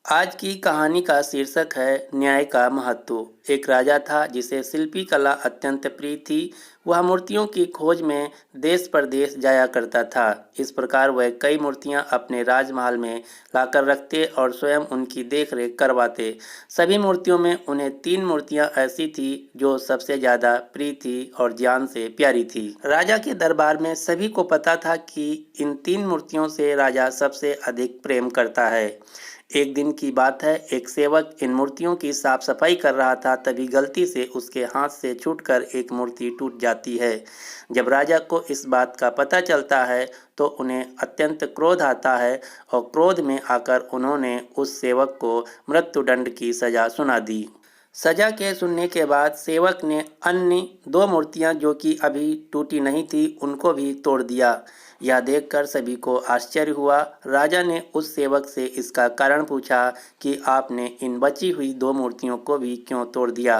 आज की कहानी का शीर्षक है न्याय का महत्व। एक राजा था जिसे शिल्पी कला अत्यंत प्रिय थी। वह मूर्तियों की खोज में देश प्रदेश जाया करता था। इस प्रकार वह कई मूर्तियां अपने राजमहल में लाकर रखते और स्वयं उनकी देखरेख करवाते। सभी मूर्तियों में उन्हें 3 मूर्तियां ऐसी थी जो सबसे ज़्यादा प्रिय थी और जान से प्यारी थी। राजा के दरबार में सभी को पता था कि इन 3 मूर्तियों से राजा सबसे अधिक प्रेम करता है। एक दिन की बात है, एक सेवक इन मूर्तियों की साफ सफाई कर रहा था। तभी गलती से उसके हाथ से छूटकर एक मूर्ति टूट जाती है। जब राजा को इस बात का पता चलता है तो उन्हें अत्यंत क्रोध आता है और क्रोध में आकर उन्होंने उस सेवक को मृत्युदंड की सजा सुना दी। सजा के सुनने के बाद सेवक ने अन्य 2 मूर्तियां जो कि अभी टूटी नहीं थी उनको भी तोड़ दिया। यह देखकर सभी को आश्चर्य हुआ। राजा ने उस सेवक से इसका कारण पूछा कि आपने इन बची हुई 2 मूर्तियों को भी क्यों तोड़ दिया।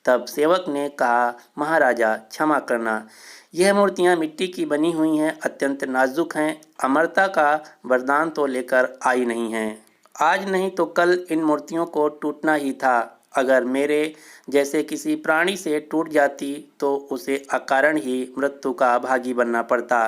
तब सेवक ने कहा, महाराजा क्षमा करना, यह मूर्तियां मिट्टी की बनी हुई हैं, अत्यंत नाजुक हैं, अमरता का वरदान तो लेकर आई नहीं हैं। आज नहीं तो कल इन मूर्तियों को टूटना ही था। अगर मेरे जैसे किसी प्राणी से टूट जाती तो उसे अकारण ही मृत्यु का भागी बनना पड़ता।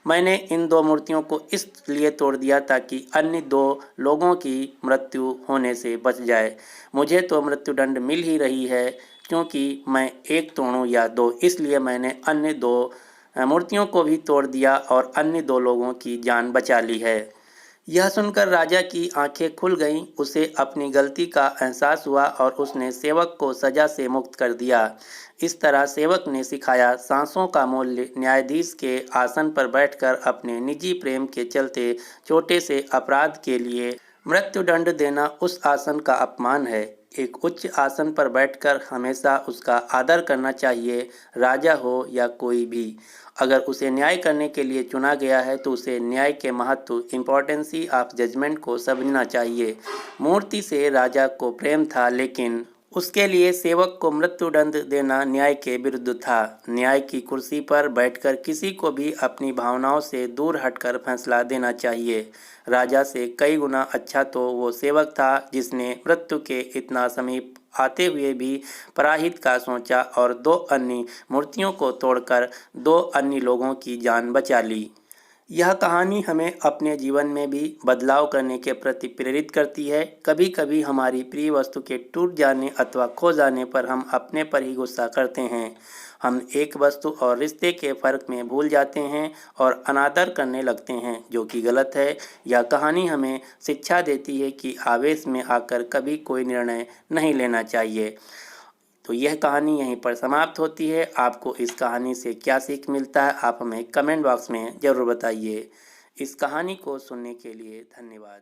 मैंने इन 2 मूर्तियों को इसलिए तोड़ दिया ताकि अन्य 2 लोगों की मृत्यु होने से बच जाए। मुझे तो मृत्युदंड मिल ही रही है, क्योंकि मैं एक तोड़ूं या 2, इसलिए मैंने अन्य 2 मूर्तियों को भी तोड़ दिया और अन्य 2 लोगों की जान बचा ली है। यह सुनकर राजा की आंखें खुल गईं। उसे अपनी गलती का एहसास हुआ और उसने सेवक को सजा से मुक्त कर दिया। इस तरह सेवक ने सिखाया, सांसों का मूल्य न्यायाधीश के आसन पर बैठकर अपने निजी प्रेम के चलते छोटे से अपराध के लिए मृत्युदंड देना उस आसन का अपमान है। एक उच्च आसन पर बैठकर हमेशा उसका आदर करना चाहिए, राजा हो या कोई भी। अगर उसे न्याय करने के लिए चुना गया है तो उसे न्याय के महत्व, इम्पोर्टेंसी ऑफ जजमेंट को समझना चाहिए। मूर्ति से राजा को प्रेम था, लेकिन उसके लिए सेवक को मृत्युदंड देना न्याय के विरुद्ध था। न्याय की कुर्सी पर बैठकर किसी को भी अपनी भावनाओं से दूर हटकर फैसला देना चाहिए। राजा से कई गुना अच्छा तो वो सेवक था जिसने मृत्यु के इतना समीप आते हुए भी पराहित का सोचा और 2 अन्य मूर्तियों को तोड़कर 2 अन्य लोगों की जान बचा ली। यह कहानी हमें अपने जीवन में भी बदलाव करने के प्रति प्रेरित करती है। कभी कभी हमारी प्रिय वस्तु के टूट जाने अथवा खो जाने पर हम अपने पर ही गुस्सा करते हैं। हम एक वस्तु और रिश्ते के फर्क में भूल जाते हैं और अनादर करने लगते हैं, जो कि गलत है। यह कहानी हमें शिक्षा देती है कि आवेश में आकर कभी कोई निर्णय नहीं लेना चाहिए। तो यह कहानी यहीं पर समाप्त होती है। आपको इस कहानी से क्या सीख मिलता है, आप हमें कमेंट बॉक्स में ज़रूर बताइए। इस कहानी को सुनने के लिए धन्यवाद।